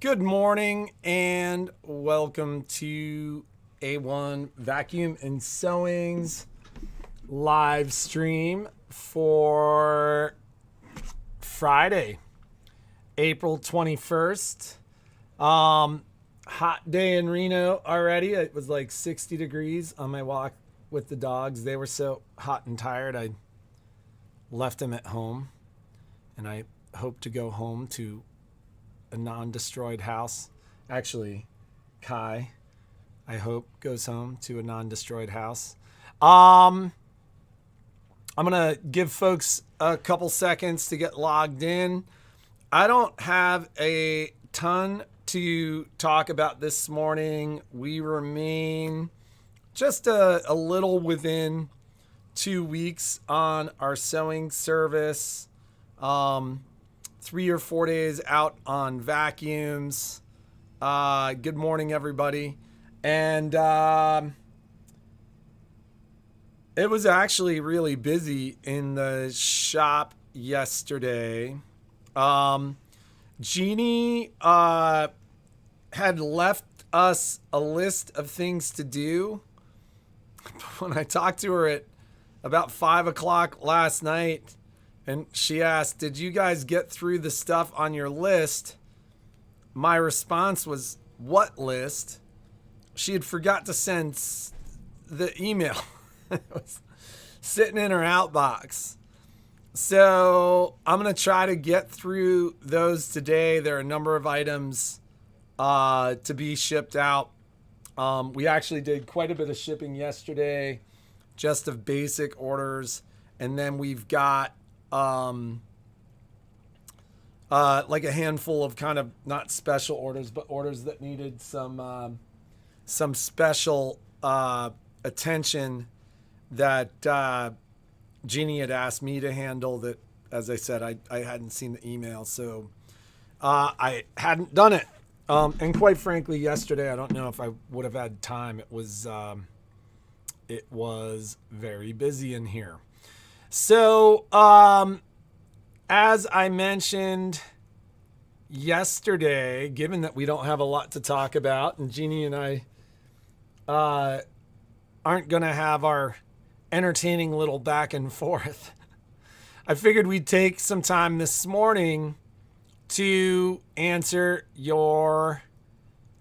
Good morning and welcome to A1 Vacuum and Sewing's live stream for Friday, April 21st. Hot day in Reno already. It was like 60 degrees on my walk with the dogs. They were so hot and tired, I left them at home, and I hope to go home to a non-destroyed house. Actually, Kai, I hope, goes home to a non-destroyed house. I'm gonna give folks a couple seconds to get logged in. I don't have a ton to talk about this morning. We remain just a little within 2 weeks on our sewing service. 3 or 4 days out on vacuums. Good morning, everybody. And it was actually really busy in the shop yesterday. Jeannie had left us a list of things to do. When I talked to her at about 5 o'clock last night, and she asked, "Did you guys get through the stuff on your list?" My response was, "What list?" She had forgot to send the email. It was sitting in her outbox. So I'm going to try to get through those today. There are a number of items to be shipped out. We actually did quite a bit of shipping yesterday, just of basic orders. And then we've got like a handful of kind of not special orders, but orders that needed some special attention that Jeannie had asked me to handle. That, as I said, I hadn't seen the email, so I hadn't done it. And quite frankly, yesterday I don't know if I would have had time. It was very busy in here. So, as I mentioned yesterday, given that we don't have a lot to talk about, and Jeannie and I aren't going to have our entertaining little back and forth, I figured we'd take some time this morning to answer your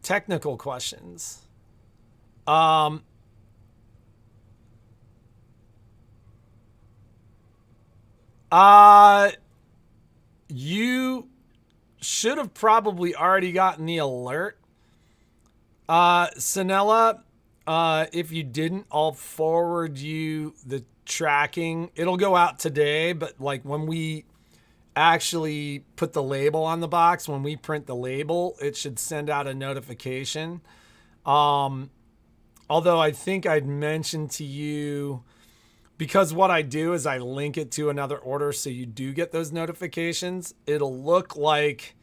technical questions. You should have probably already gotten the alert. Sanella, if you didn't, I'll forward you the tracking. It'll go out today, but like when we actually put the label on the box, when we print the label, it should send out a notification. Although I think I'd mentioned to you, because what I do is I link it to another order so you do get those notifications. It'll look like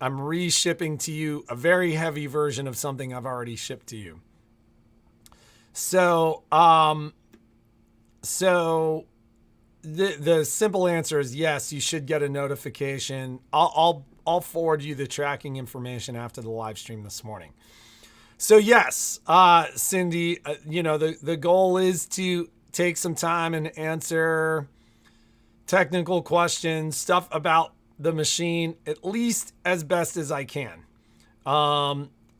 I'm reshipping to you a very heavy version of something I've already shipped to you. So, the simple answer is yes, you should get a notification. I'll forward you the tracking information after the live stream this morning. So yes, Cindy, the goal is to take some time and answer technical questions, stuff about the machine, at least as best as I can.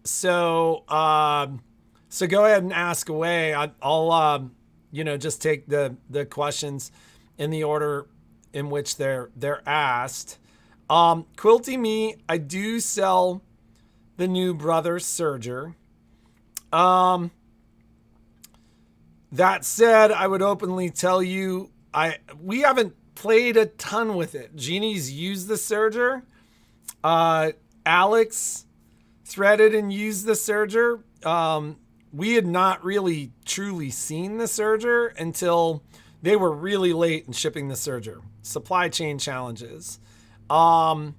So go ahead and ask away. I'll just take the questions in the order in which they're asked. Quilty Me, I do sell the new Brother serger. That said, I would openly tell you, we haven't played a ton with it. Jeannie's used the serger. Alex threaded and used the serger. We had not really truly seen the serger until they were really late in shipping the serger. Supply chain challenges. The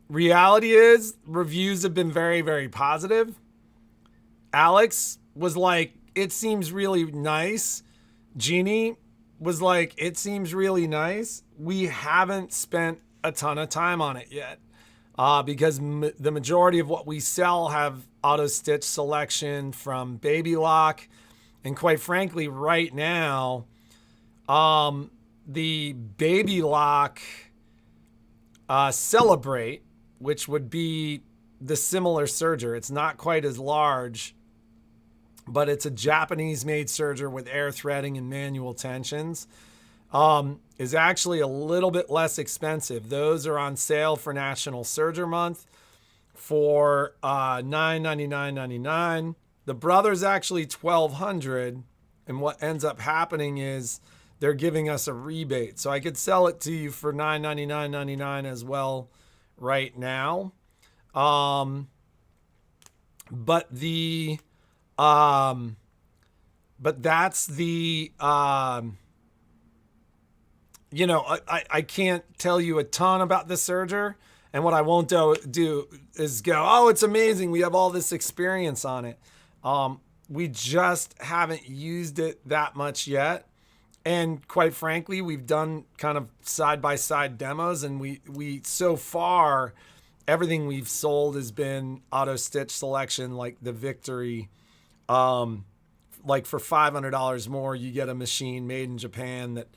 reality is reviews have been very, very positive. Alex was like, it seems really nice. Jeannie was like, it seems really nice. We haven't spent a ton of time on it yet because the majority of what we sell have auto stitch selection from Baby Lock. And quite frankly, right now, the Baby Lock Celebrate, which would be the similar serger, it's not quite as large, but it's a Japanese made serger with air threading and manual tensions, is actually a little bit less expensive. Those are on sale for National Serger Month for $999.99. The Brother's actually $1,200, and what ends up happening is they're giving us a rebate. So I could sell it to you for $999.99 as well right now. But that's the, you know, I can't tell you a ton about the serger. And what I won't do is go, oh, it's amazing. We have all this experience on it. We just haven't used it that much yet. And quite frankly, we've done kind of side-by-side demos, and we so far, everything we've sold has been auto stitch selection, like the Victory. Like for $500 more, you get a machine made in Japan that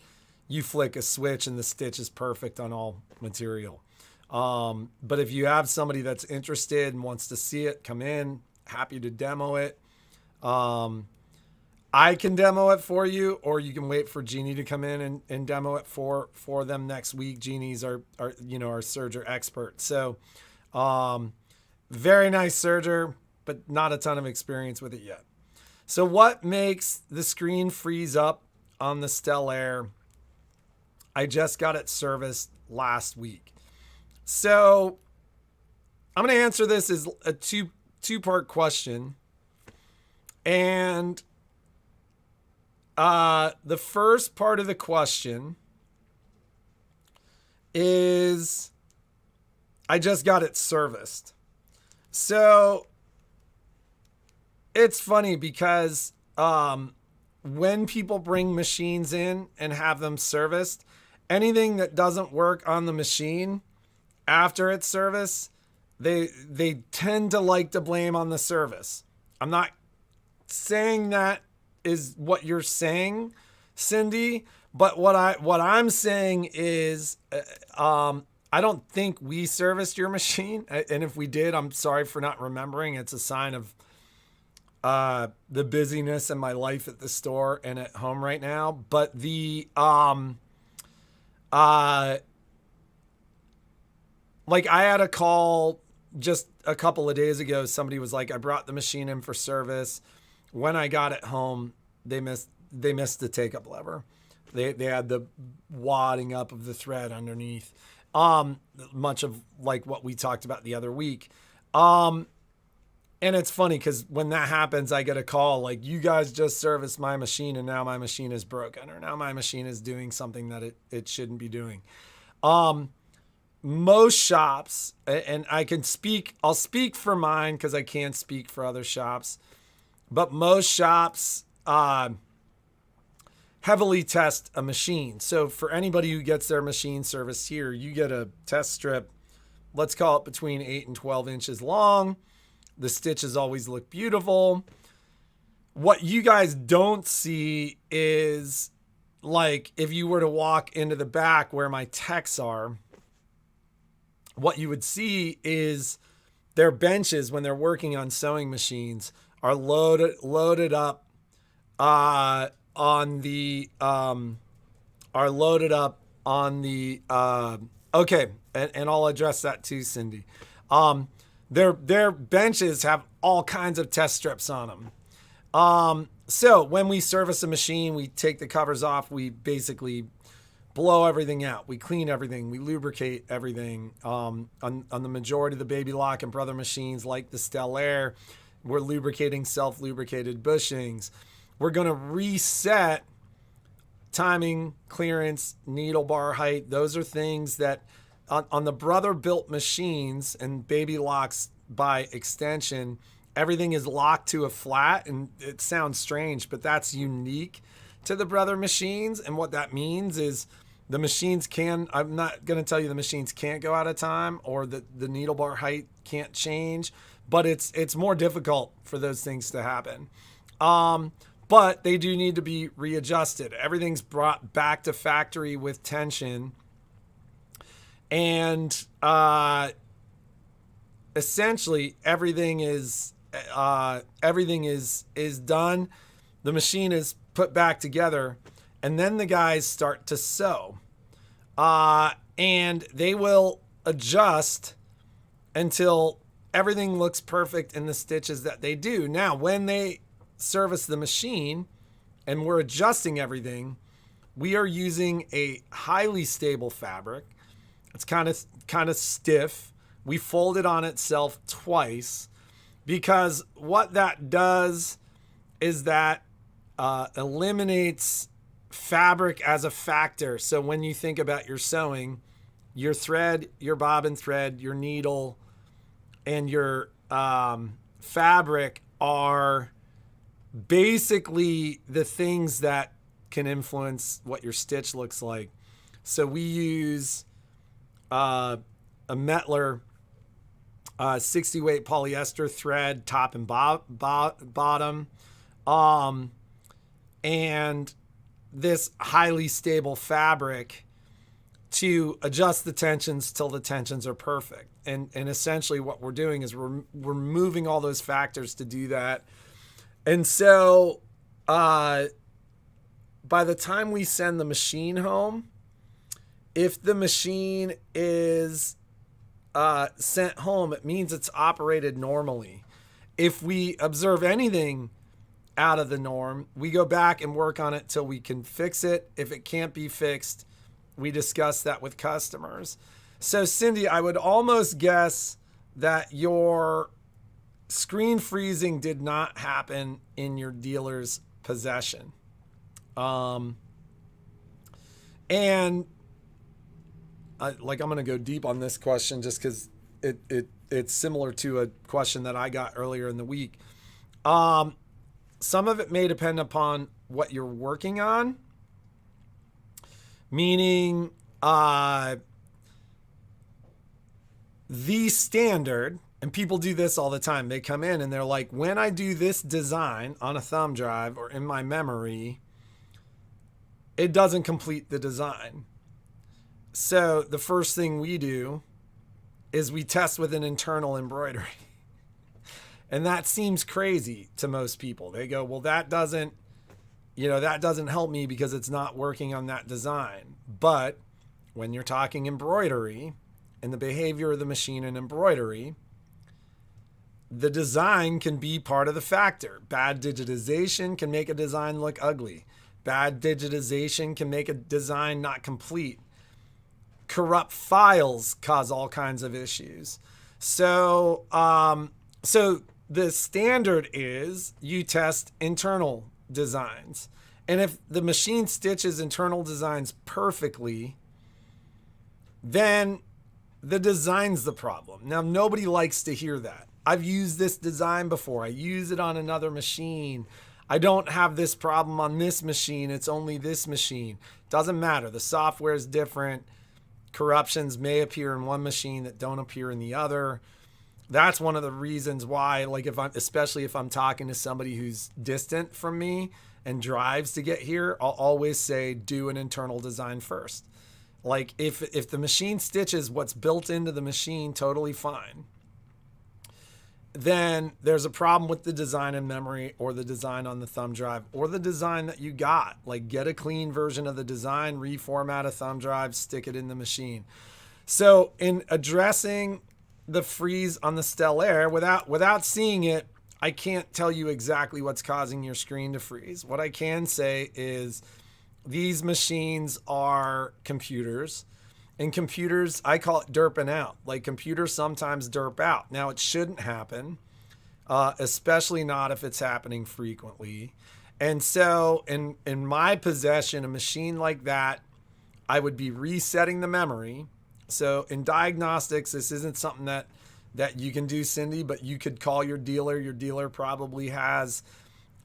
you flick a switch and the stitch is perfect on all material. But if you have somebody that's interested and wants to see it, come in, happy to demo it. I can demo it for you, or you can wait for Jeannie to come in and demo it for them next week. Jeannie's our serger expert. So, very nice serger, but not a ton of experience with it yet. So what makes the screen freeze up on the Stellaire? I just got it serviced last week. So I'm going to answer this as a two-part question. And the first part of the question is I just got it serviced. So it's funny because when people bring machines in and have them serviced, anything that doesn't work on the machine after it's serviced, they tend to like to blame on the service. I'm not saying that is what you're saying, Cindy, but what I'm saying is I don't think we serviced your machine, and if we did, I'm sorry for not remembering. It's a sign of the busyness in my life at the store and at home right now. But like I had a call just a couple of days ago. Somebody was like, I brought the machine in for service. When I got it home, they missed the take-up lever. They had the wadding up of the thread underneath. Much of like what we talked about the other week. And it's funny because when that happens, I get a call like, you guys just serviced my machine and now my machine is broken, or now my machine is doing something that it shouldn't be doing. Most shops, and I'll speak for mine because I can't speak for other shops, but most shops heavily test a machine. So for anybody who gets their machine serviced here, you get a test strip, let's call it between 8 and 12 inches long. The stitches always look beautiful. What you guys don't see is, like, if you were to walk into the back where my techs are, what you would see is their benches when they're working on sewing machines are loaded up on the okay, and I'll address that too, Cindy. Their benches have all kinds of test strips on them. So when we service a machine, we take the covers off, we basically blow everything out, we clean everything, we lubricate everything. On the majority of the Baby Lock and Brother machines, like the Stellaire, we're lubricating self-lubricated bushings. We're going to reset timing, clearance, needle bar height. Those are things that on the Brother built machines and Baby Locks by extension, everything is locked to a flat, and it sounds strange, but that's unique to the brother machines. And what that means is the machines can, I'm not going to tell you the machines can't go out of time or that the needle bar height can't change, but it's more difficult for those things to happen. But they do need to be readjusted. Everything's brought back to factory with tension. And essentially everything is done. The machine is put back together, and then the guys start to sew. And they will adjust until everything looks perfect in the stitches that they do. Now, when they service the machine and we're adjusting everything, we are using a highly stable fabric. It's kind of stiff. We fold it on itself twice, because what that does is that eliminates fabric as a factor. So when you think about your sewing, your thread, your bobbin thread, your needle, and your fabric are basically the things that can influence what your stitch looks like. So we use a Mettler 60 weight polyester thread, top and bottom, and this highly stable fabric to adjust the tensions till the tensions are perfect. And essentially what we're doing is we're moving all those factors to do that. And so by the time we send the machine home, if the machine is sent home, it means it's operated normally. If we observe anything out of the norm, we go back and work on it till we can fix it. If it can't be fixed, we discuss that with customers. So Cindy, I would almost guess that your screen freezing did not happen in your dealer's possession. And I'm going to go deep on this question just because it's similar to a question that I got earlier in the week. Some of it may depend upon what you're working on, meaning the standard, and people do this all the time. They come in and they're like, when I do this design on a thumb drive or in my memory, it doesn't complete the design. So the first thing we do is we test with an internal embroidery. And that seems crazy to most people. They go, well, that doesn't help me because it's not working on that design. But when you're talking embroidery and the behavior of the machine in embroidery, the design can be part of the factor. Bad digitization can make a design look ugly. Bad digitization can make a design not complete. Corrupt files cause all kinds of issues. So the standard is you test internal designs. And if the machine stitches internal designs perfectly, then the design's the problem. Now, nobody likes to hear that. I've used this design before. I use it on another machine. I don't have this problem on this machine. It's only this machine. Doesn't matter. The software is different. Corruptions may appear in one machine that don't appear in the other. That's one of the reasons why, especially if I'm talking to somebody who's distant from me and drives to get here, I'll always say, do an internal design first. Like if the machine stitches what's built into the machine totally fine, then there's a problem with the design in memory or the design on the thumb drive or the design that you got. Like, get a clean version of the design, reformat a thumb drive, stick it in the machine. So in addressing the freeze on the Stellaire, without seeing it, I can't tell you exactly what's causing your screen to freeze. What I can say is these machines are computers. And computers, I call it derping out. Like, computers sometimes derp out. Now, it shouldn't happen, especially not if it's happening frequently. And so in my possession, a machine like that, I would be resetting the memory. So in diagnostics, this isn't something that you can do, Cindy, but you could call your dealer. Your dealer probably has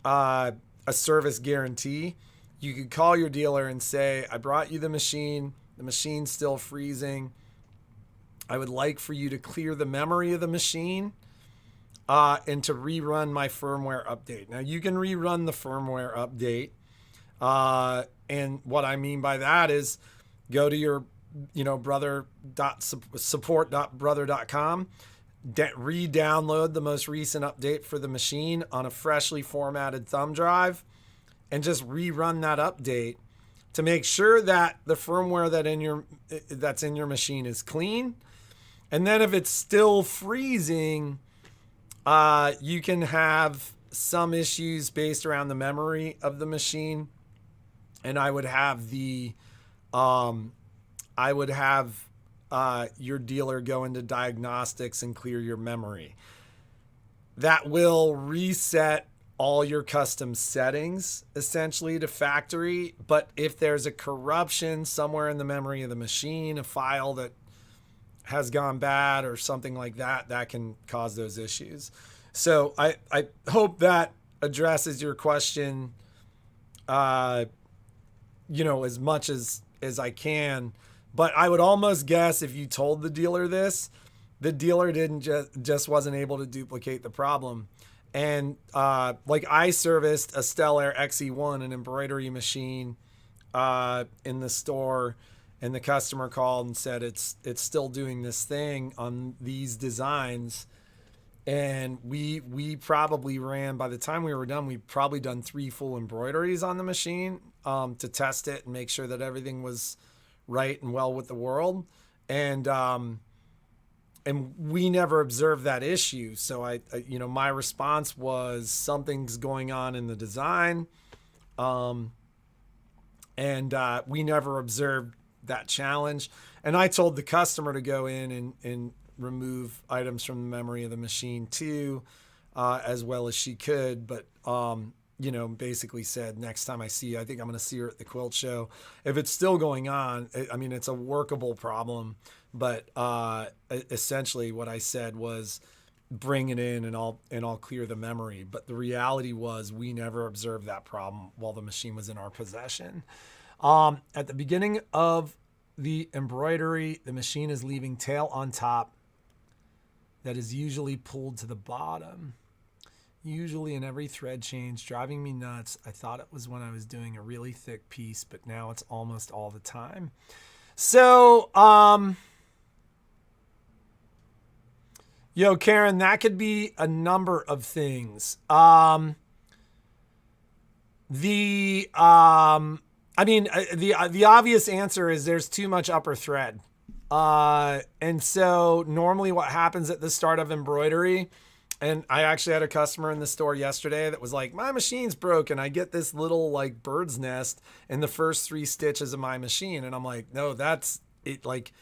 a service guarantee. you could call your dealer and say, I brought you the machine's still freezing. I would like for you to clear the memory of the machine and to rerun my firmware update. Now you can rerun the firmware update. And what I mean by that is go to your, support.brother.com, re-download the most recent update for the machine on a freshly formatted thumb drive, and just rerun that update to make sure that the firmware that's in your machine is clean. And then if it's still freezing, you can have some issues based around the memory of the machine. And I would have your dealer go into diagnostics and clear your memory. That will reset all your custom settings essentially to factory. But if there's a corruption somewhere in the memory of the machine, a file that has gone bad or something like that, that can cause those issues. So I hope that addresses your question, as much as I can. But I would almost guess if you told the dealer this, the dealer didn't just wasn't able to duplicate the problem. And I serviced a Stellar XE1, an embroidery machine, in the store, and the customer called and said it's still doing this thing on these designs. And we probably ran, by the time we were done, we'd probably done 3 full embroideries on the machine to test it and make sure that everything was right and well with the world. And we never observed that issue. So I my response was something's going on in the design. And we never observed that challenge. And I told the customer to go in and remove items from the memory of the machine too, as well as she could. But, basically said, next time I see you, I think I'm going to see her at the quilt show. If it's still going on, it's a workable problem. But essentially what I said was bring it in and I'll clear the memory. But the reality was we never observed that problem while the machine was in our possession. At the beginning of the embroidery, the machine is leaving tail on top that is usually pulled to the bottom, usually in every thread change, driving me nuts. I thought it was when I was doing a really thick piece, but now it's almost all the time. So, Karen, that could be a number of things. The obvious answer is there's too much upper thread. And so normally what happens at the start of embroidery, and I actually had a customer in the store yesterday that was like, my machine's broken. I get this little like bird's nest in the first 3 stitches of my machine. And I'm like, no, that's it. Like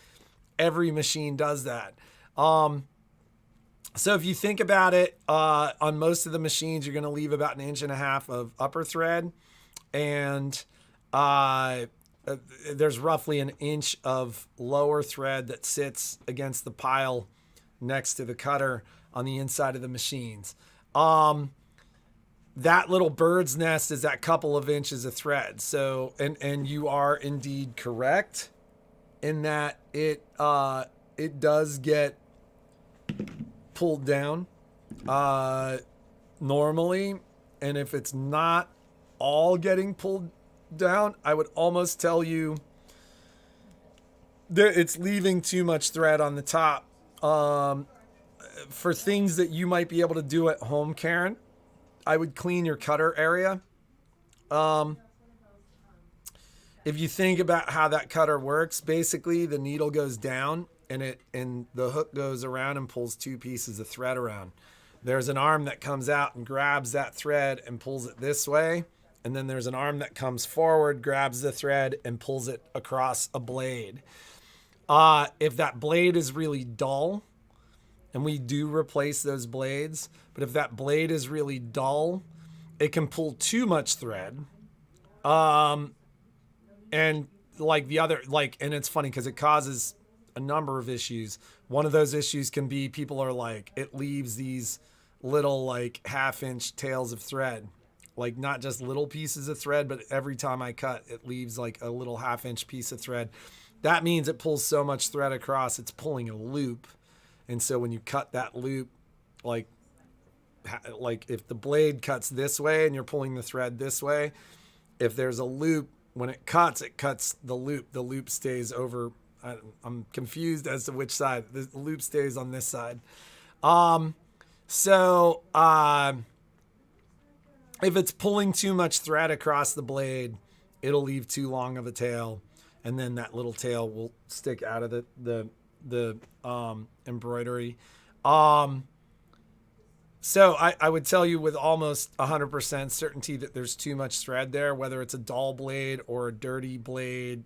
every machine does that. So if you think about it, on most of the machines, you're going to leave about 1.5 inches of upper thread, and there's roughly 1 inch of lower thread that sits against the pile next to the cutter on the inside of the machines. That little bird's nest is that couple of inches of thread. So, and you are indeed correct in that it does get pulled down normally. And if it's not all getting pulled down, I would almost tell you that it's leaving too much thread on the top. For things that you might be able to do at home, Karen, I would clean your cutter area. If you think about how that cutter works, basically the needle goes down and the hook goes around and pulls 2 pieces of thread around. There's an arm that comes out and grabs that thread and pulls it this way. And then there's an arm that comes forward, grabs the thread and pulls it across a blade. If that blade is really dull, and we do replace those blades, but if that blade is really dull, it can pull too much thread. And like the other, and it's funny because it causes a number of issues. One of those issues can be people are like, it leaves these little like 1/2 inch tails of thread. like not just little pieces of thread, but every time I cut, it leaves like a little 1/2 inch piece of thread. That means it pulls so much thread across, it's pulling a loop. And so when you cut that loop, like if the blade cuts this way and you're pulling the thread this way, if there's a loop, when it cuts the loop. The loop stays over. I'm confused as to which side. The loop stays on this side. If it's pulling too much thread across the blade, it'll leave too long of a tail, and then that little tail will stick out of the embroidery. So I would tell you with almost 100% certainty that there's too much thread there, whether it's a dull blade or a dirty blade.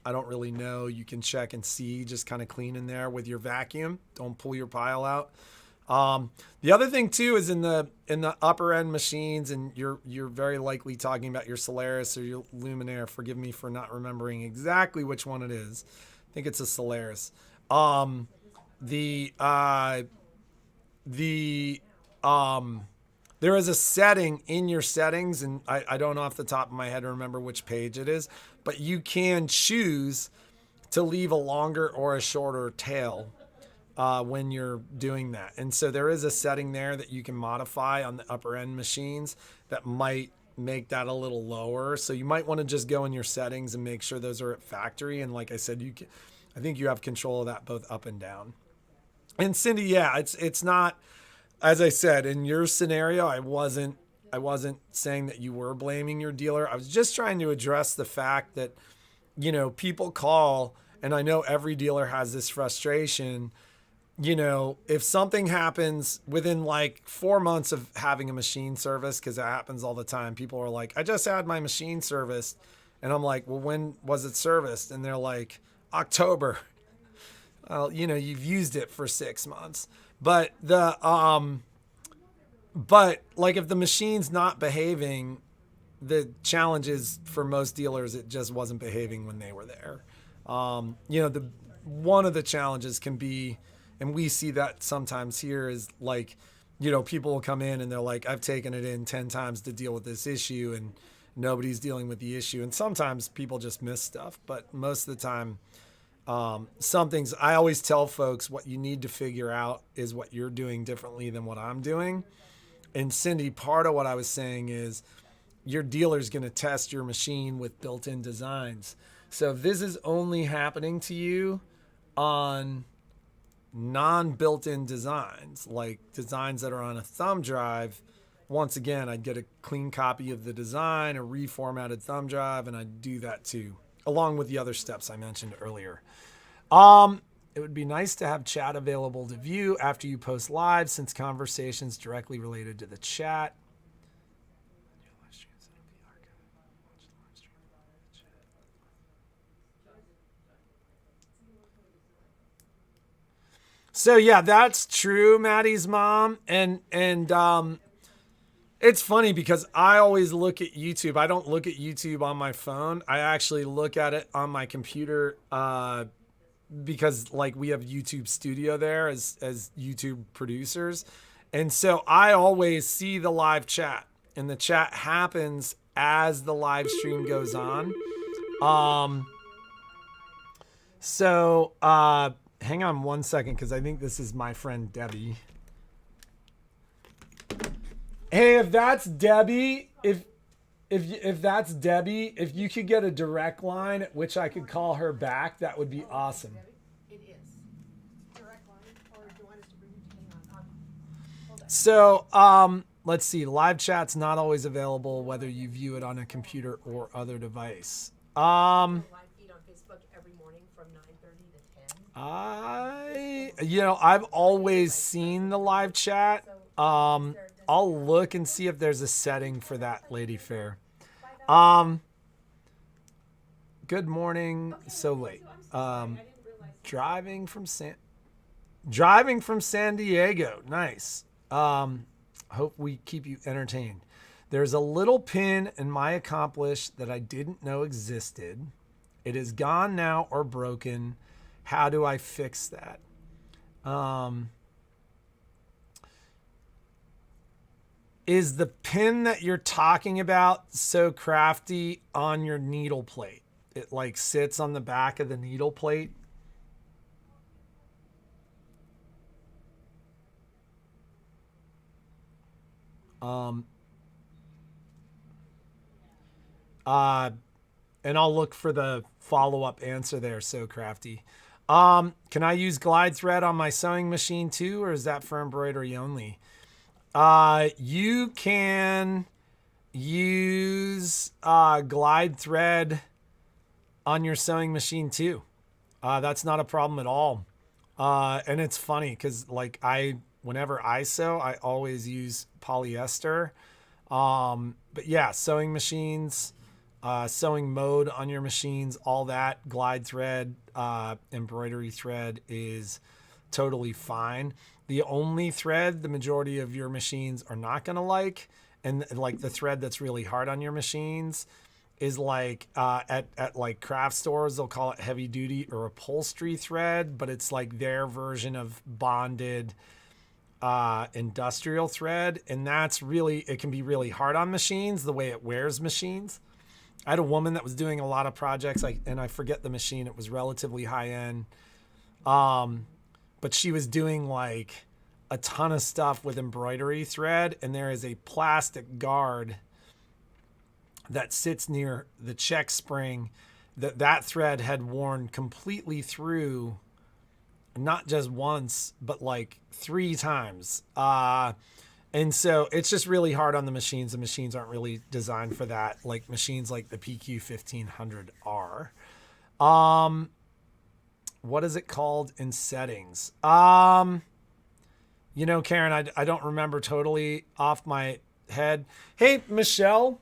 I don't really know. You can check and see, just kind of clean in there with your vacuum. Don't pull your pile out. The other thing too is in the upper end machines, and you're very likely talking about your Solaris or your Luminaire. Forgive me for not remembering exactly which one it is. I think it's a Solaris. There is a setting in your settings, and I don't know off the top of my head remember which page it is, but you can choose to leave a longer or a shorter tail when you're doing that. And so there is a setting there that you can modify on the upper end machines that might make that a little lower. So you might want to just go in your settings and make sure those are at factory. And like I said, I think you have control of that both up and down. And Cindy, yeah, it's not, as I said, in your scenario, I wasn't saying that you were blaming your dealer. I was just trying to address the fact that, people call, and I know every dealer has this frustration. If something happens within like 4 months of having a machine service, because it happens all the time, people are like, I just had my machine serviced. And I'm like, well, when was it serviced? And they're like, October. Well, you've used it for 6 months. But if the machine's not behaving, the challenge is for most dealers, it just wasn't behaving when they were there. One of the challenges can be, and we see that sometimes here, is like, people will come in and they're like, I've taken it in 10 times to deal with this issue and nobody's dealing with the issue. And sometimes people just miss stuff, but most of the time, some things I always tell folks, what you need to figure out is what you're doing differently than what I'm doing. And Cindy, part of what I was saying is your dealer's going to test your machine with built-in designs. So if this is only happening to you on non-built-in designs, like designs that are on a thumb drive, once again, I'd get a clean copy of the design, a reformatted thumb drive, and I'd do that too, along with the other steps I mentioned earlier. It would be nice to have chat available to view after you post live, since conversations directly related to the chat. So yeah, that's true, Maddie's mom. And it's funny because I always look at YouTube. I don't look at YouTube on my phone. I actually look at it on my computer, because like we have YouTube Studio there as YouTube producers. And so I always see the live chat, and the chat happens as the live stream goes on. Hang on one second, because I think this is my friend Debbie. Hey, if that's Debbie, if that's Debbie, if you could get a direct line at which I could call her back, that would be awesome. It is. Direct line, or do you want us to bring you? Hang on. Hold on. So, let's see. Live chat's not always available whether you view it on a computer or other device. Live feed on Facebook every morning from 9:30 to 10. I've always seen the live chat. I'll look and see if there's a setting for that, Lady Fair. Good morning. So late. Driving from San Diego. Nice. Hope we keep you entertained. There's a little pin in my Accomplish that I didn't know existed. It is gone now or broken. How do I fix that? Is the pin that you're talking about so crafty on your needle plate? It like sits on the back of the needle plate. And I'll look for the follow-up answer there, so crafty. Can I use glide thread on my sewing machine too, or is that for embroidery only? You can use glide thread on your sewing machine too. That's not a problem at all. And it's funny because like whenever I sew, I always use polyester. But yeah, sewing machines, sewing mode on your machines, all that, glide thread, embroidery thread is totally fine. The only thread the majority of your machines are not going to like, and like the thread that's really hard on your machines is like at like craft stores, they'll call it heavy duty or upholstery thread, but it's like their version of bonded industrial thread. And that's really, it can be really hard on machines, the way it wears machines. I had a woman that was doing a lot of projects, and I forget the machine. It was relatively high end. But she was doing like a ton of stuff with embroidery thread, and there is a plastic guard that sits near the check spring that thread had worn completely through, not just once, but like 3 times. And so it's just really hard on the machines. The machines aren't really designed for that, like machines like the PQ1500R. What is it called in settings? Karen, I don't remember totally off my head. Hey, Michelle,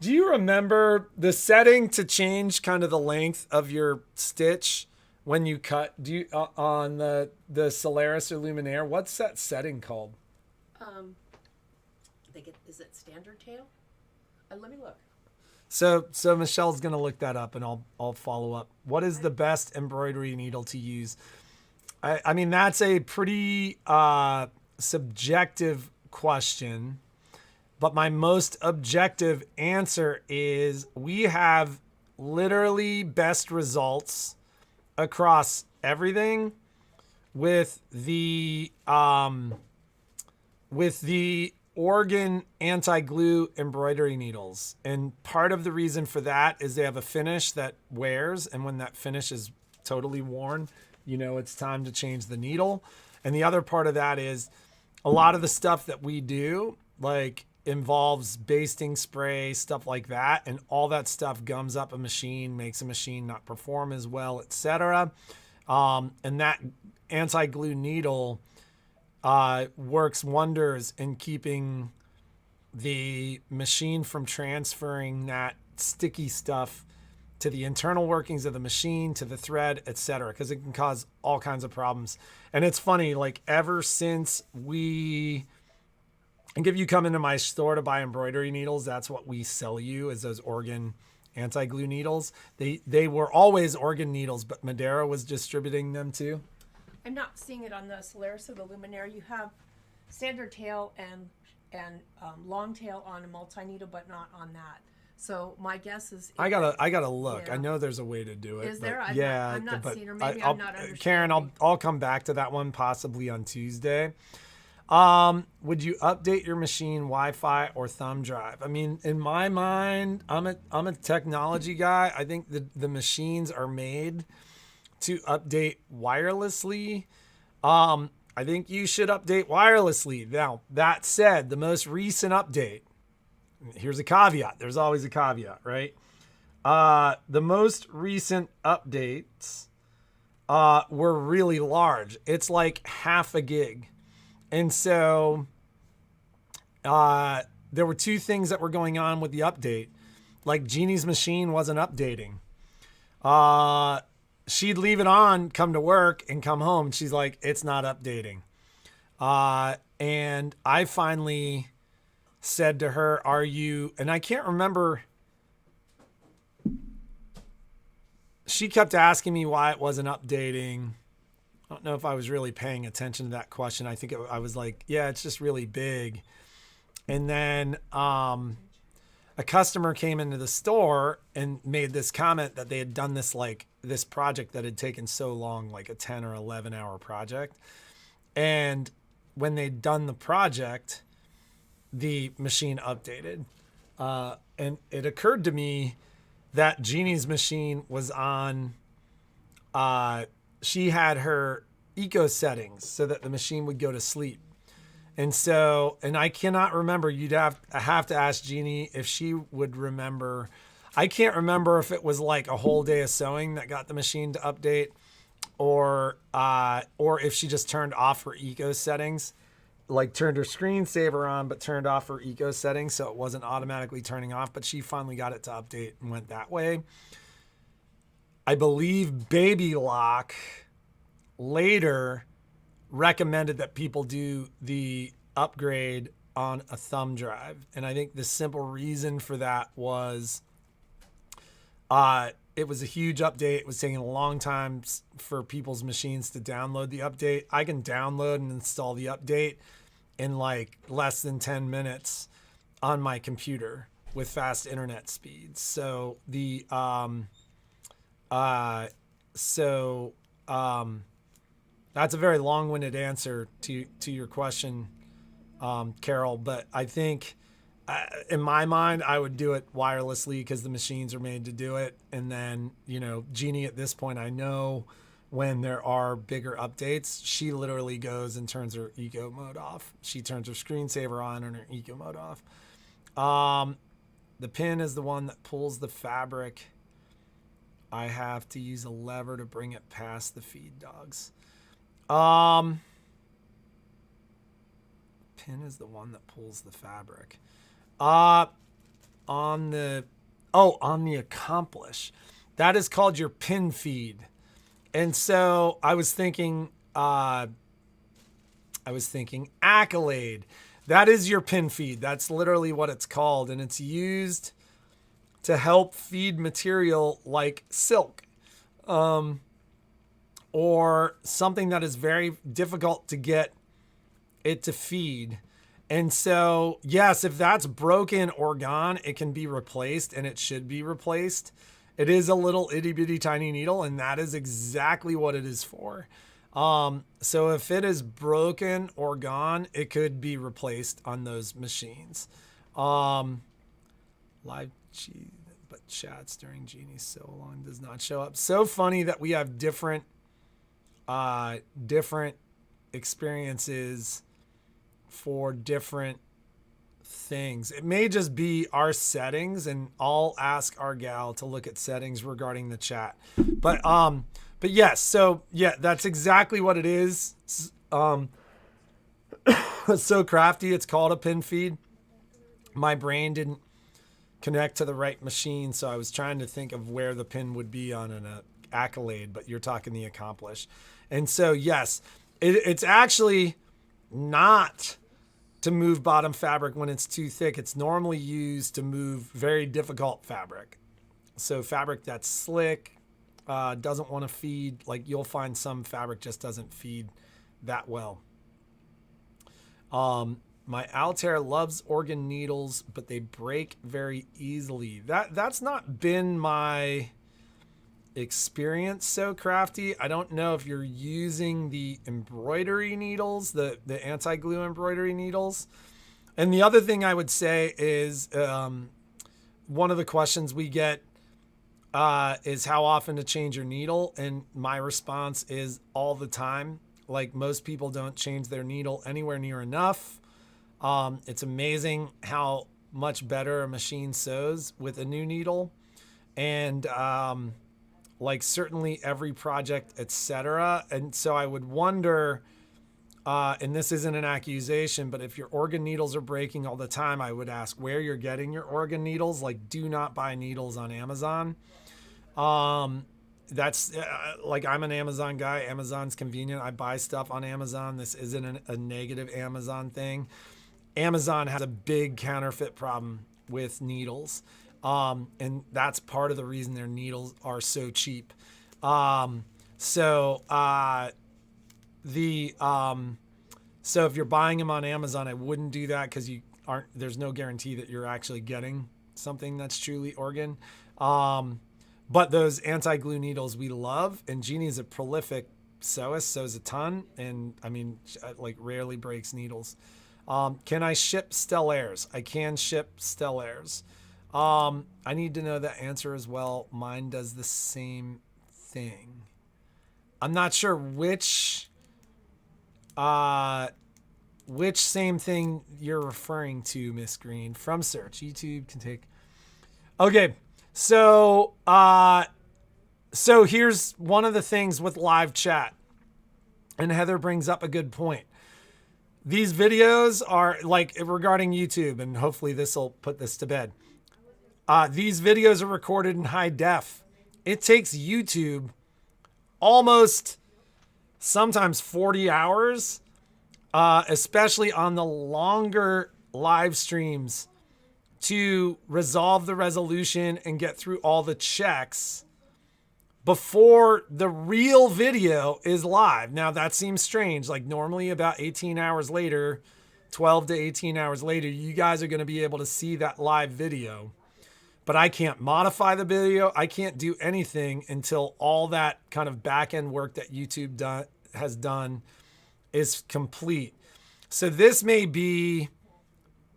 do you remember the setting to change kind of the length of your stitch when you cut? On the Solaris or Luminaire? What's that setting called? Is it standard tail? Let me look. So Michelle's gonna look that up, and I'll follow up. What is the best embroidery needle to use? I mean, that's a pretty subjective question, but my most objective answer is we have literally best results across everything with the Oregon anti-glue embroidery needles. And part of the reason for that is they have a finish that wears, and when that finish is totally worn, it's time to change the needle. And the other part of that is a lot of the stuff that we do like involves basting spray, stuff like that, and all that stuff gums up a machine, makes a machine not perform as well, etc. And that anti-glue needle works wonders in keeping the machine from transferring that sticky stuff to the internal workings of the machine, to the thread, etc., because it can cause all kinds of problems. And it's funny, like ever since if you come into my store to buy embroidery needles, that's what we sell you, is those Oregon anti-glue needles. They were always Oregon needles, but Madeira was distributing them too. I'm not seeing it on the Solaris or the Luminaire. You have standard tail and long tail on a multi-needle, but not on that. So my guess is I gotta look. Yeah. I know there's a way to do it. Is there? I'm not seeing, or maybe I'm not understanding. Karen, I'll come back to that one possibly on Tuesday. Would you update your machine Wi-Fi or thumb drive? I mean, in my mind, I'm a technology guy. I think the machines are made to update wirelessly. I think you should update wirelessly. Now, that said, the most recent update, here's a caveat. There's always a caveat, right? The most recent updates were really large. It's like half a gig. And so there were 2 things that were going on with the update. Like Jeannie's machine wasn't updating. She'd leave it on, come to work, and come home. And she's like, it's not updating. And I finally said to her, and I can't remember. She kept asking me why it wasn't updating. I don't know if I was really paying attention to that question. I think I was like, yeah, it's just really big. And then a customer came into the store and made this comment that they had done this project that had taken so long, like a 10 or 11 hour project. And when they'd done the project, the machine updated. And it occurred to me that Jeannie's machine was on, she had her eco settings so that the machine would go to sleep. And so, and I cannot remember, I have to ask Jeannie if she would remember. I can't remember if it was like a whole day of sewing that got the machine to update, or if she just turned off her eco settings, like turned her screensaver on, but turned off her eco settings so it wasn't automatically turning off. But she finally got it to update and went that way. I believe Baby Lock later recommended that people do the upgrade on a thumb drive. And I think the simple reason for that was it was a huge update. It was taking a long time for people's machines to download the update. I can download and install the update in like less than 10 minutes on my computer with fast internet speeds. So that's a very long-winded answer to your question, Carol. But I think, in my mind, I would do it wirelessly because the machines are made to do it. And then, Jeannie, at this point, I know when there are bigger updates, she literally goes and turns her eco mode off. She turns her screensaver on and her eco mode off. The pin is the one that pulls the fabric. I have to use a lever to bring it past the feed dogs. Pin is the one that pulls the fabric. On the accomplish, that is called your pin feed. And so I was thinking accolade. That is your pin feed. That's literally what it's called. And it's used to help feed material like silk. Or something that is very difficult to get it to feed. And so, yes, if that's broken or gone, it can be replaced, and it should be replaced. It is a little itty bitty tiny needle, and that is exactly what it is for. So if it is broken or gone, it could be replaced on those machines. Live but chats during Jeannie's so long does not show up. So funny that we have different experiences for different things. It may just be our settings, and I'll ask our gal to look at settings regarding the chat. But yes, so yeah, that's exactly what it is. So crafty, it's called a pin feed. My brain didn't connect to the right machine, so I was trying to think of where the pin would be on an accolade, but you're talking the accomplish. And so, yes, it's actually not to move bottom fabric when it's too thick. It's normally used to move very difficult fabric. So fabric that's slick, doesn't want to feed. Like, you'll find some fabric just doesn't feed that well. My Altair loves organ needles, but they break very easily. That's not been my experience, so crafty. I don't know if you're using the embroidery needles, the anti-glue embroidery needles. And the other thing I would say is one of the questions we get is how often to change your needle. And my response is all the time. Like, most people don't change their needle anywhere near enough. It's amazing how much better a machine sews with a new needle. And like, certainly every project, etc. And so I would wonder, and this isn't an accusation, but if your organ needles are breaking all the time, I would ask where you're getting your organ needles. Like, do not buy needles on Amazon. That's like, I'm an Amazon guy. Amazon's convenient. I buy stuff on Amazon. This isn't a negative Amazon thing. Amazon has a big counterfeit problem with needles. And that's part of the reason their needles are so cheap. so if you're buying them on Amazon, I wouldn't do that because there's no guarantee that you're actually getting something that's truly organ. But those anti-glue needles we love, and Jeannie is a prolific sewist, sews a ton, and I mean, like rarely breaks needles. Can I ship Stellaires? I can ship Stellaires. I need to know that answer as well. Mine does the same thing. I'm not sure which same thing you're referring to, Miss Green. From search, YouTube can take. Okay, so here's one of the things with live chat, and Heather brings up a good point. These videos are like regarding YouTube, and hopefully this will put this to bed. These videos are recorded in high def. It takes YouTube almost sometimes 40 hours, especially on the longer live streams, to resolve the resolution and get through all the checks before the real video is live. Now that seems strange. Like normally about 18 hours later, 12 to 18 hours later, you guys are going to be able to see that live video. But I can't modify the video. I can't do anything until all that kind of back end work that YouTube has done is complete. So this may be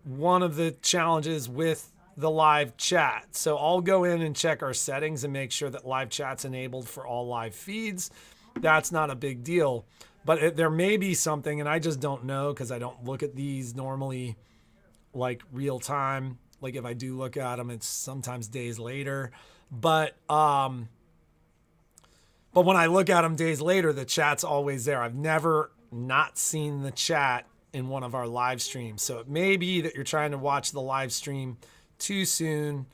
one of the challenges with the live chat. So I'll go in and check our settings and make sure that live chat's enabled for all live feeds. That's not a big deal, but there may be something, and I just don't know because I don't look at these normally like real time. Like if I do look at them, it's sometimes days later, but when I look at them days later, the chat's always there. I've never not seen the chat in one of our live streams. So it may be that you're trying to watch the live stream too soon,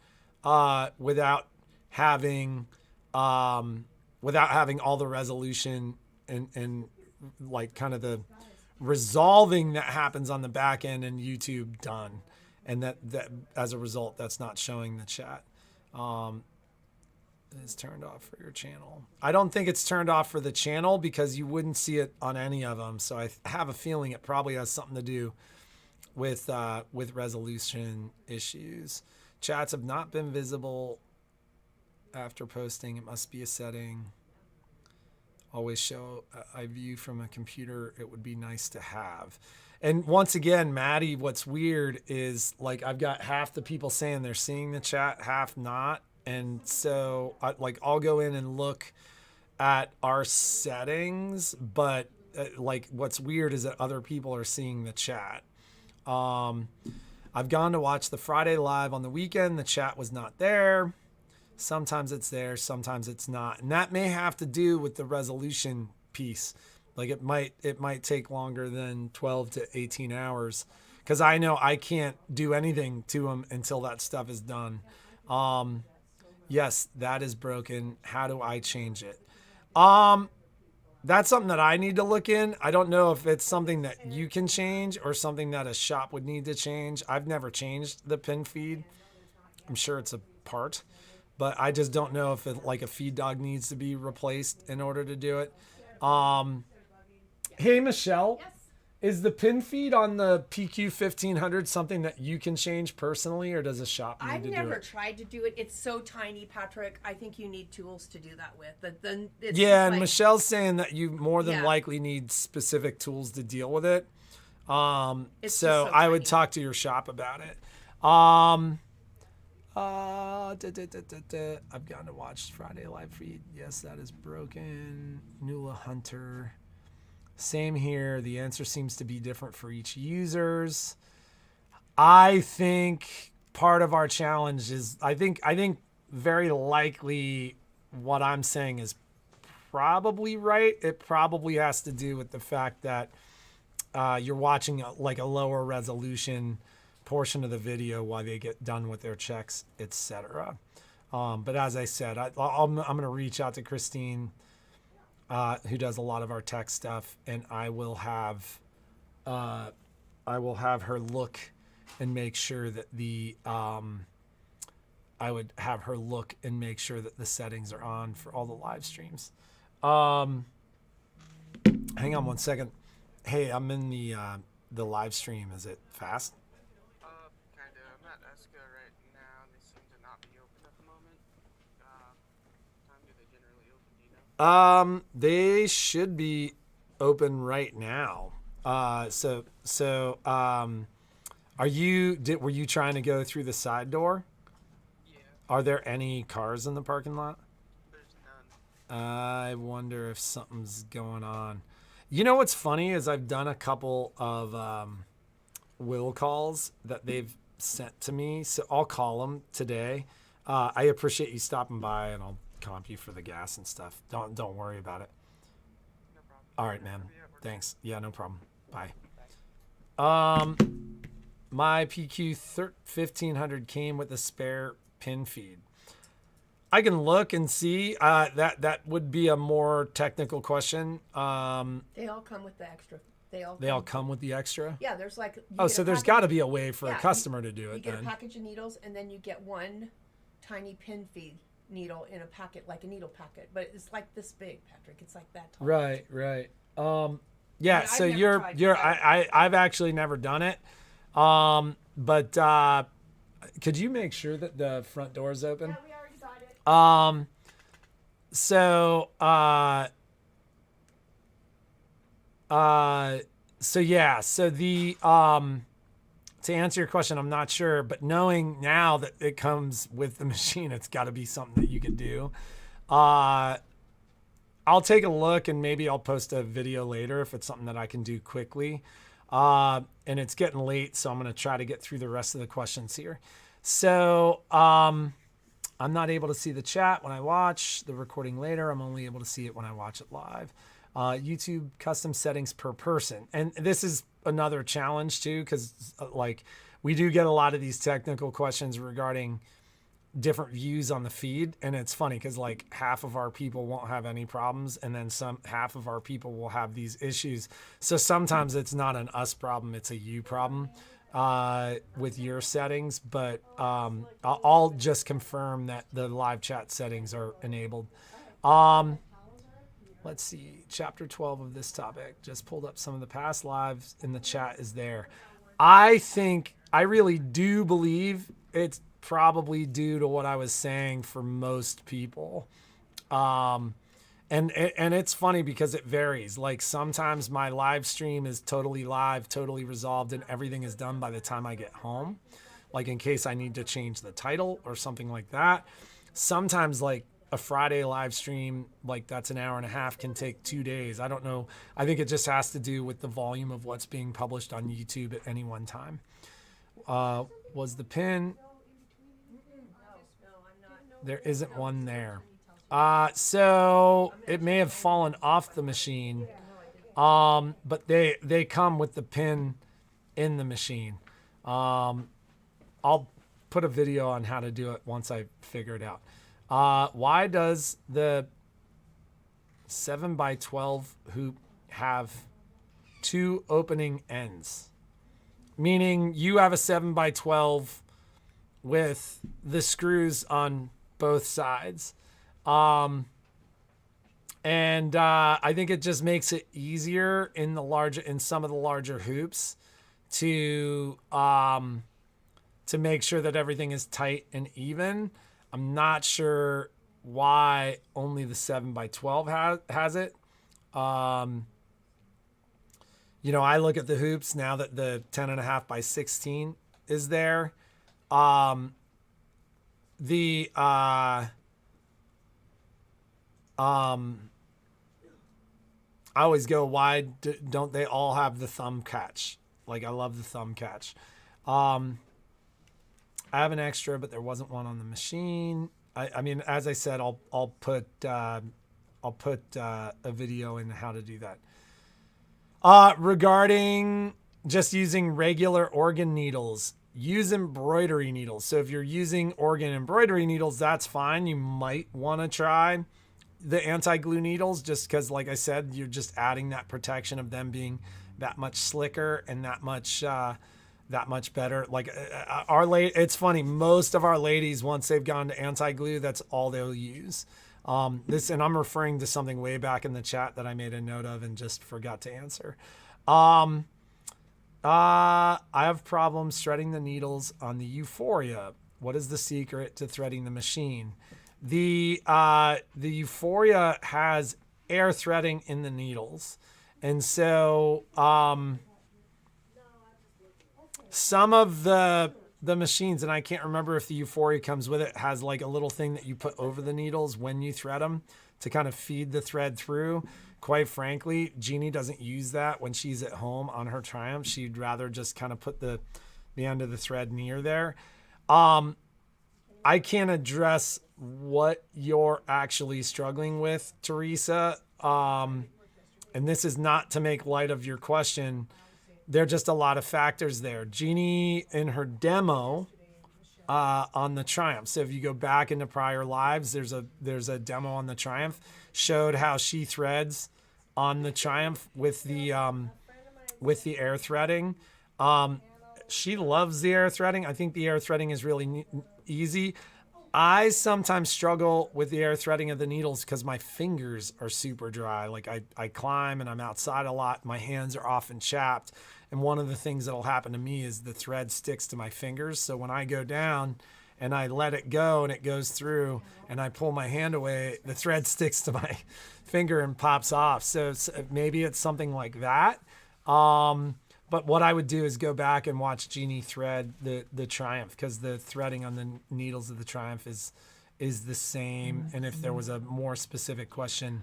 without having all the resolution and like kind of the resolving that happens on the back end and YouTube done. And that as a result, that's not showing the chat. It's turned off for your channel. I don't think it's turned off for the channel because you wouldn't see it on any of them. So I have a feeling it probably has something to do with resolution issues. Chats have not been visible after posting. It must be a setting. Always show I view from a computer. It would be nice to have. And once again, Maddie, what's weird is like I've got half the people saying they're seeing the chat, half not. And so I'll go in and look at our settings, but like what's weird is that other people are seeing the chat. I've gone to watch the Friday live on the weekend. The chat was not there. Sometimes it's there, sometimes it's not. And that may have to do with the resolution piece. Like it might take longer than 12 to 18 hours because I know I can't do anything to them until that stuff is done. Yes, that is broken. How do I change it? That's something that I need to look in. I don't know if it's something that you can change or something that a shop would need to change. I've never changed the pin feed. I'm sure it's a part, but I just don't know if like a feed dog needs to be replaced in order to do it. Hey, Michelle, yes. Is the pin feed on the PQ 1500 something that you can change personally, or does a shop need to do it? I've never tried to do it. It's so tiny, Patrick. I think you need tools to do that with. Yeah, and Michelle's saying that you more than likely need specific tools to deal with it. So I would talk to your shop about it. I've gone to watch Friday live feed. Yes, that is broken. Nula Hunter. Same here. The answer seems to be different for each users. I think part of our challenge is I think very likely what I'm saying is probably right. It probably has to do with the fact that you're watching a lower resolution portion of the video while they get done with their checks, etc. But as I said, I'm going to reach out to Christine, who does a lot of our tech stuff, and I will have her look and make sure that the settings are on for all the live streams. Hang on one second. Hey, I'm in the live stream. Is it fast? Kinda. I'm at Esca right now. They seem to not be open at the moment. Time do they generally open, do you know? They should be open right now. Were you trying to go through the side door? Yeah, Are there any cars in the parking lot? there's none. I wonder if something's going on. You know what's funny is I've done a couple of will calls that they've sent to me, so I'll call them today. I appreciate you stopping by, and I'll comp you for the gas and stuff. Don't worry about it. No problem. All right, man. Yeah, we're Thanks. Yeah, no problem. Bye. Bye. My PQ 1500 came with a spare pin feed. I can look and see. That would be a more technical question. They all come with the extra. They all Come with the extra. Yeah, there's like. Oh, so there's got to be a way for a customer to do You it get then. a package of needles, and then you get one tiny pin feed needle in a packet, like a needle packet, but it's like this big, Patrick. It's like that tall. Right. Yeah. I've So never tried I've actually never done it. But could you make sure that the front door is open? Yeah, we already got it. To answer your question, I'm not sure, but knowing now that it comes with the machine, it's got to be something that you could do. I'll take a look and maybe I'll post a video later if it's something that I can do quickly. And it's getting late, so I'm going to try to get through the rest of the questions here. So, I'm not able to see the chat when I watch the recording later. I'm only able to see it when I watch it live. YouTube custom settings per person. And this is another challenge too, because we do get a lot of these technical questions regarding different views on the feed. And it's funny because half of our people won't have any problems, and then half of our people will have these issues. So sometimes it's not an us problem, it's a you problem with your settings. But I'll just confirm that the live chat settings are enabled. Let's see, chapter 12 of this topic. Just pulled up some of the past lives, and the chat is there. I really do believe it's probably due to what I was saying for most people. And it's funny because it varies. Like sometimes my live stream is totally live, totally resolved, and everything is done by the time I get home. Like in case I need to change the title or something like that. Sometimes a Friday live stream, that's an hour and a half, can take 2 days. I don't know. I think it just has to do with the volume of what's being published on YouTube at any one time. Was the pin? There isn't one there. So it may have fallen off the machine. But they come with the pin in the machine. I'll put a video on how to do it once I figure it out. Why does the 7x12 hoop have 2 opening ends? Meaning you have a 7x12 with the screws on both sides. I think it just makes it easier in some of the larger hoops to make sure that everything is tight and even. I'm not sure why only the 7x12 has it. I look at the hoops now that the 10.5x16 is there. I always go, why don't they all have the thumb catch? I love the thumb catch. I have an extra, but there wasn't one on the machine. I mean, as I said, I'll put a video in how to do that. Regarding just using regular organ needles, use embroidery needles. So if you're using organ embroidery needles, that's fine. You might want to try the anti-glue needles just because, like I said, you're just adding that protection of them being that much slicker and that much better. It's funny. Most of our ladies, once they've gone to anti-glue, that's all they'll use. And I'm referring to something way back in the chat that I made a note of and just forgot to answer. I have problems threading the needles on the Euphoria. What is the secret to threading the machine? The Euphoria has air threading in the needles. And so some of the machines, and I can't remember if the Euphoria comes with it, has like a little thing that you put over the needles when you thread them to kind of feed the thread through. Quite frankly, Jeannie doesn't use that when she's at home on her Triumph. She'd rather just kind of put the end of the thread near there. I can't address what you're actually struggling with, Teresa. And this is not to make light of your question. There are just a lot of factors there. Jeannie, in her demo on the Triumph, so if you go back into prior lives, there's a demo on the Triumph, showed how she threads on the Triumph with the air threading. She loves the air threading. I think the air threading is really easy. I sometimes struggle with the air threading of the needles because my fingers are super dry. Like I climb and I'm outside a lot. My hands are often chapped. And one of the things that'll happen to me is the thread sticks to my fingers. So when I go down and I let it go and it goes through and I pull my hand away, the thread sticks to my finger and pops off. So maybe it's something like that. But what I would do is go back and watch Jeannie thread the Triumph, because the threading on the needles of the Triumph is the same. And if there was a more specific question,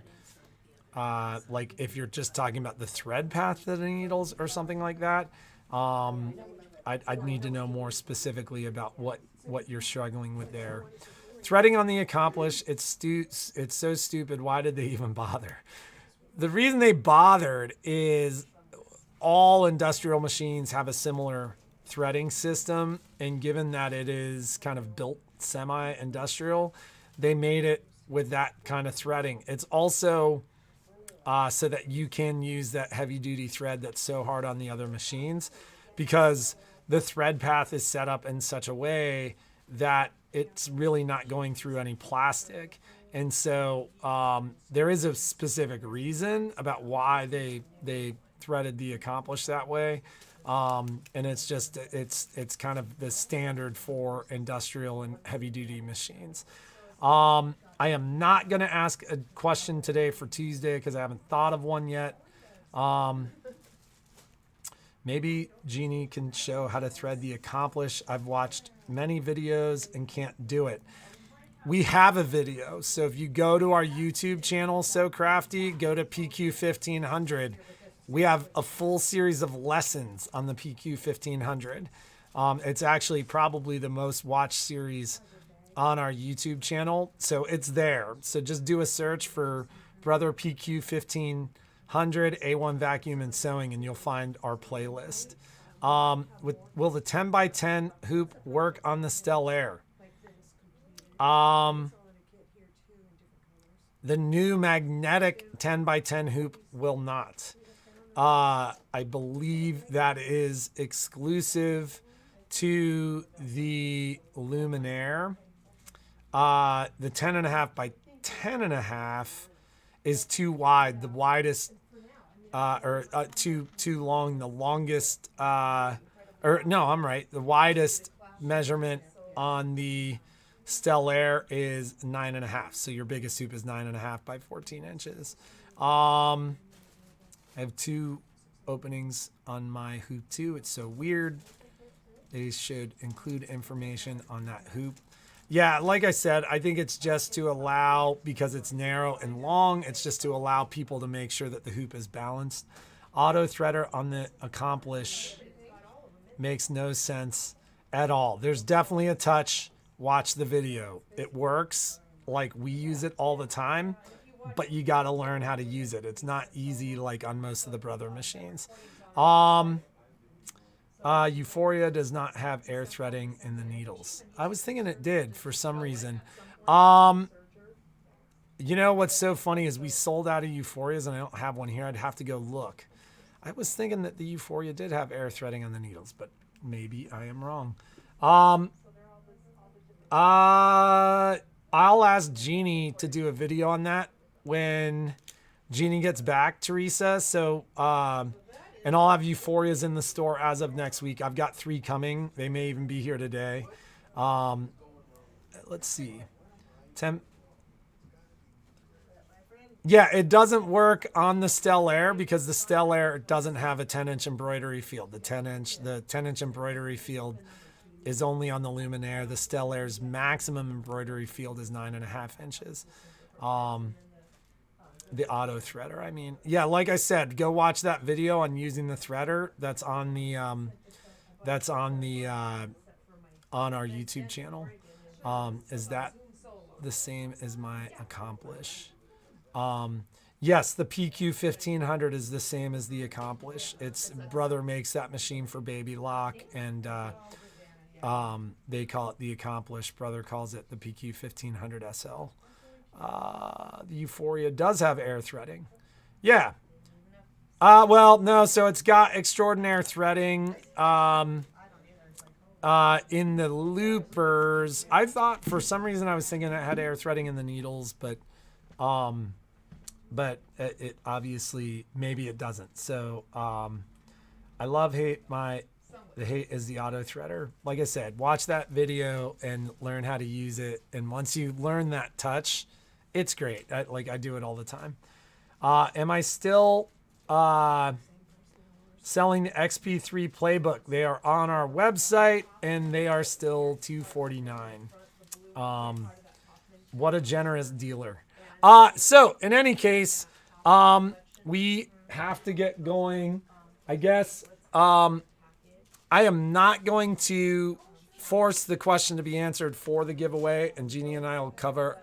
like if you're just talking about the thread path of the needles or something like that, I'd need to know more specifically about what you're struggling with there. Threading on the Accomplish, it's so stupid. Why did they even bother? The reason they bothered is all industrial machines have a similar threading system, and given that it is kind of built semi-industrial, they made it with that kind of threading. It's also so that you can use that heavy-duty thread that's so hard on the other machines, because the thread path is set up in such a way that it's really not going through any plastic. And so there is a specific reason about why they threaded the Accomplish that way. And it's just, it's kind of the standard for industrial and heavy duty machines. I am not going to ask a question today for Tuesday because I haven't thought of one yet. Maybe Jeannie can show how to thread the Accomplish. I've watched many videos and can't do it. We have a video. So if you go to our YouTube channel, So Crafty, go to PQ 1500. We have a full series of lessons on the PQ 1500. It's actually probably the most watched series on our YouTube channel. So it's there. So just do a search for Brother PQ 1500, A1 Vacuum and Sewing, and you'll find our playlist. Will the 10x10 hoop work on the Stellaire? The new magnetic 10x10 hoop will not. I believe that is exclusive to the Luminaire. The 10.5 by 10.5 is too wide. The widest, too long. The longest, the widest measurement on the Stellaire is 9.5. So your biggest hoop is 9.5 by 14 inches. I have two openings on my hoop too. It's so weird. They should include information on that hoop. Yeah, like I said, I think it's just to allow, because it's narrow and long, it's just to allow people to make sure that the hoop is balanced. Auto threader on the Accomplish makes no sense at all. There's definitely a touch. Watch the video. It works. Like, we use it all the time, but you got to learn how to use it. It's not easy like on most of the Brother machines. Euphoria does not have air threading in the needles. I was thinking it did for some reason. You know what's so funny is we sold out of Euphorias and I don't have one here. I'd have to go look. I was thinking that the Euphoria did have air threading on the needles, but maybe I am wrong. I'll ask Jeannie to do a video on that when Jeannie gets back, Teresa. So, and I'll have Euphorias in the store as of next week. I've got 3 coming. They may even be here today. Let's see. Yeah, it doesn't work on the Stellaire because the Stellaire doesn't have a 10-inch embroidery field. The 10-inch embroidery field is only on the Luminaire. The Stellaire's maximum embroidery field is 9.5 inches. The auto threader, I mean. Yeah, like I said, go watch that video on using the threader. That's on the on our YouTube channel. Is that the same as my Accomplish? Yes, the PQ 1500 is the same as the Accomplish. Its brother makes that machine for Baby Lock, and they call it the Accomplish. Brother calls it the PQ 1500 SL. The Euphoria does have air threading. Yeah. Well, no, so it's got extraordinary threading in the loopers. I thought for some reason I was thinking it had air threading in the needles, but it obviously maybe it doesn't. So I love hate. The hate is the auto threader. Like I said, watch that video and learn how to use it. And once you learn that touch, it's great. I do it all the time. Am I still selling the XP3 playbook? They are on our website and they are still $249. What a generous dealer. So in any case, we have to get going. I guess I am not going to force the question to be answered for the giveaway, and Jeannie and I will cover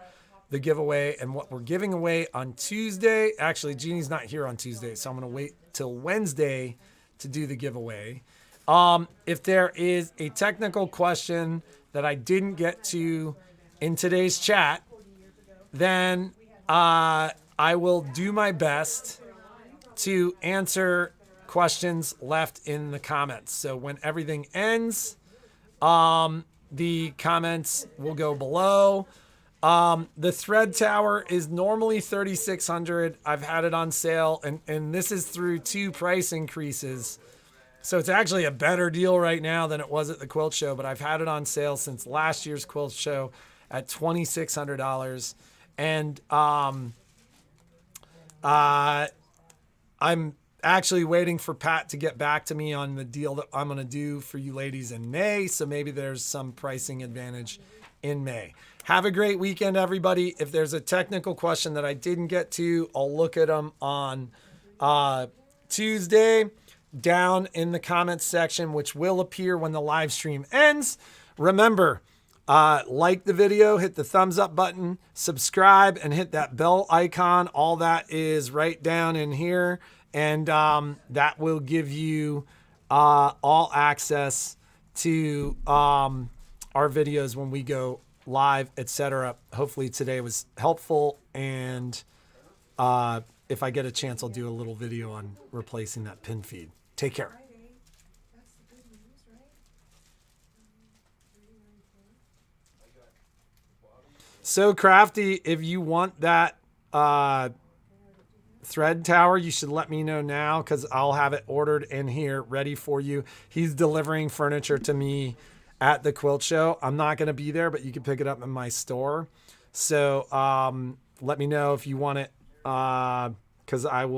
the giveaway and what we're giving away on Tuesday. Actually, Jeannie's not here on Tuesday, so I'm going to wait till Wednesday to do the giveaway. If there is a technical question that I didn't get to in today's chat, then I will do my best to answer questions left in the comments. So when everything ends, the comments will go below. The thread tower is normally $3,600. I've had it on sale, and this is through 2 price increases. So it's actually a better deal right now than it was at the quilt show, but I've had it on sale since last year's quilt show at $2,600. And I'm actually waiting for Pat to get back to me on the deal that I'm going to do for you ladies in May. So maybe there's some pricing advantage in May. Have a great weekend, everybody. If there's a technical question that I didn't get to, I'll look at them on Tuesday down in the comments section, which will appear when the live stream ends. Remember, like the video, hit the thumbs up button, subscribe, and hit that bell icon. All that is right down in here. And that will give you all access to our videos when we go live, etc. Hopefully today was helpful. And if I get a chance, I'll do a little video on replacing that pin feed. Take care. So Crafty, if you want that thread tower, you should let me know now because I'll have it ordered in here ready for you. He's delivering furniture to me at the quilt show. I'm not going to be there, but you can pick it up in my store. So let me know if you want it because I will